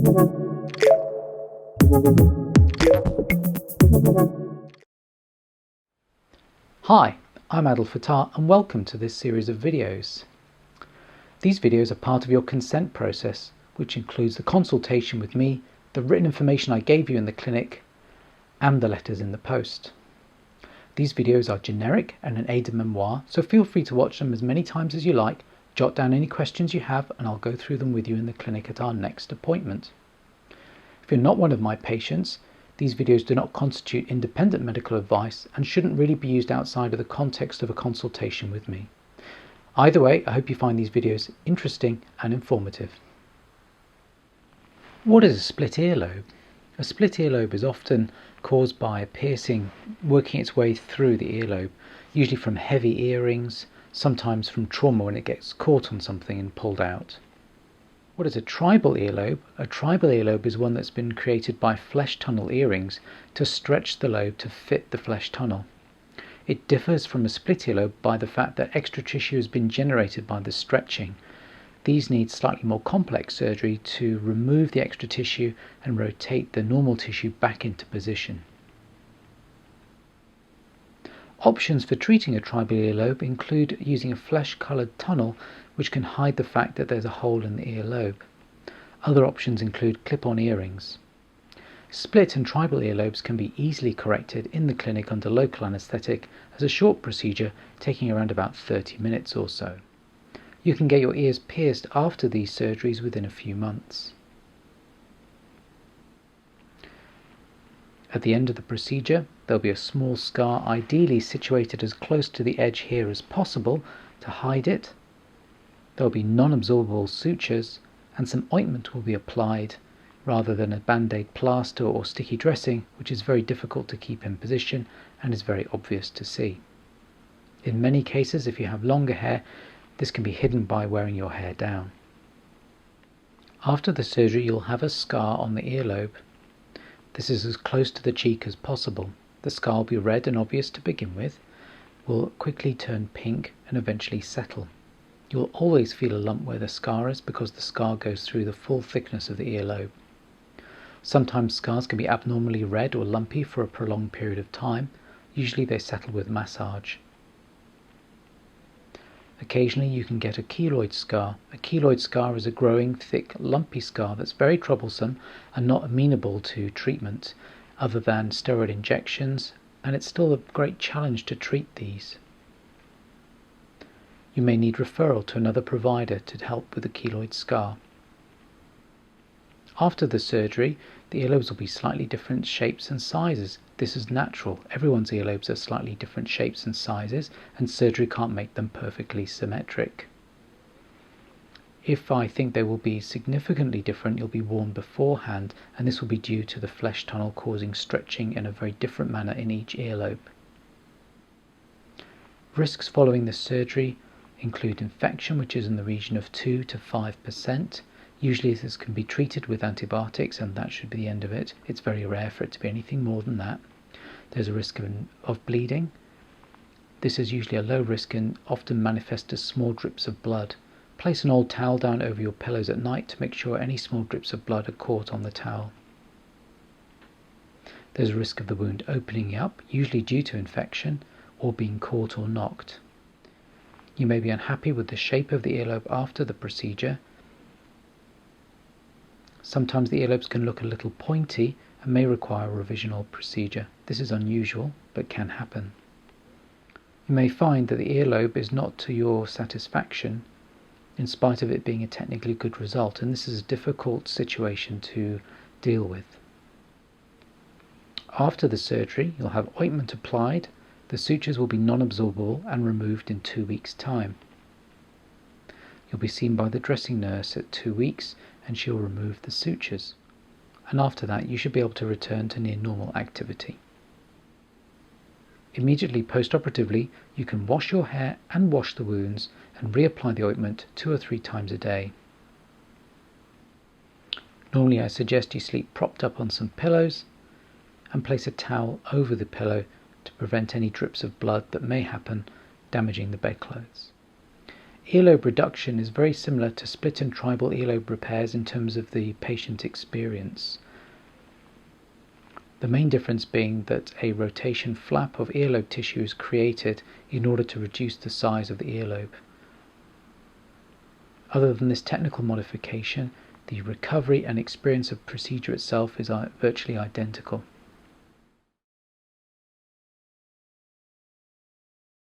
Hi, I'm Adil Fattar and welcome to this series of videos. These videos are part of your consent process, which includes the consultation with me, the written information I gave you in the clinic, and the letters in the post. These videos are generic and an aide-de-memoire, so feel free to watch them as many times as you like, jot down any questions you have, and I'll go through them with you in the clinic at our next appointment. If you're not one of my patients, these videos do not constitute independent medical advice and shouldn't really be used outside of the context of a consultation with me. Either way, I hope you find these videos interesting and informative. What is a split earlobe? A split earlobe is often caused by a piercing working its way through the earlobe, usually from heavy earrings, sometimes from trauma when it gets caught on something and pulled out. What is a tribal earlobe? A tribal earlobe is one that's been created by flesh tunnel earrings to stretch the lobe to fit the flesh tunnel. It differs from a split earlobe by the fact that extra tissue has been generated by the stretching. These need slightly more complex surgery to remove the extra tissue and rotate the normal tissue back into position. Options for treating a tribal earlobe include using a flesh-coloured tunnel which can hide the fact that there's a hole in the earlobe. Other options include clip-on earrings. Split and tribal earlobes can be easily corrected in the clinic under local anaesthetic as a short procedure taking around about 30 minutes or so. You can get your ears pierced after these surgeries within a few months. At the end of the procedure, there'll be a small scar, ideally situated as close to the edge here as possible to hide it. There'll be non-absorbable sutures and some ointment will be applied rather than a band-aid plaster or sticky dressing, which is very difficult to keep in position and is very obvious to see. In many cases, if you have longer hair, this can be hidden by wearing your hair down. After the surgery, you'll have a scar on the earlobe. This is as close to the cheek as possible. The scar will be red and obvious to begin with, will quickly turn pink and eventually settle. You will always feel a lump where the scar is because the scar goes through the full thickness of the earlobe. Sometimes scars can be abnormally red or lumpy for a prolonged period of time. Usually they settle with massage. Occasionally you can get a keloid scar. A keloid scar is a growing, thick, lumpy scar that's very troublesome and not amenable to treatment other than steroid injections, and it's still a great challenge to treat these. You may need referral to another provider to help with the keloid scar. After the surgery, the earlobes will be slightly different shapes and sizes. This is natural. Everyone's earlobes are slightly different shapes and sizes, and surgery can't make them perfectly symmetric. If I think they will be significantly different, you'll be warned beforehand, and this will be due to the flesh tunnel causing stretching in a very different manner in each earlobe. Risks following the surgery include infection, which is in the region of 2 to 5%. Usually this can be treated with antibiotics and that should be the end of it. It's very rare for it to be anything more than that. There's a risk of bleeding. This is usually a low risk and often manifests as small drips of blood. Place an old towel down over your pillows at night to make sure any small drips of blood are caught on the towel. There's a risk of the wound opening up, usually due to infection or being caught or knocked. You may be unhappy with the shape of the earlobe after the procedure. Sometimes the earlobes can look a little pointy and may require a revisional procedure. This is unusual, but can happen. You may find that the earlobe is not to your satisfaction, in spite of it being a technically good result, and this is a difficult situation to deal with. After the surgery, you'll have ointment applied. The sutures will be non-absorbable and removed in 2 weeks' time. You'll be seen by the dressing nurse at 2 weeks and she'll remove the sutures. And after that you should be able to return to near normal activity. Immediately post-operatively, you can wash your hair and wash the wounds and reapply the ointment 2 or 3 times a day. Normally I suggest you sleep propped up on some pillows and place a towel over the pillow to prevent any drips of blood that may happen damaging the bedclothes. Earlobe reduction is very similar to split and tribal earlobe repairs in terms of the patient experience. The main difference being that a rotation flap of earlobe tissue is created in order to reduce the size of the earlobe. Other than this technical modification, the recovery and experience of procedure itself is virtually identical.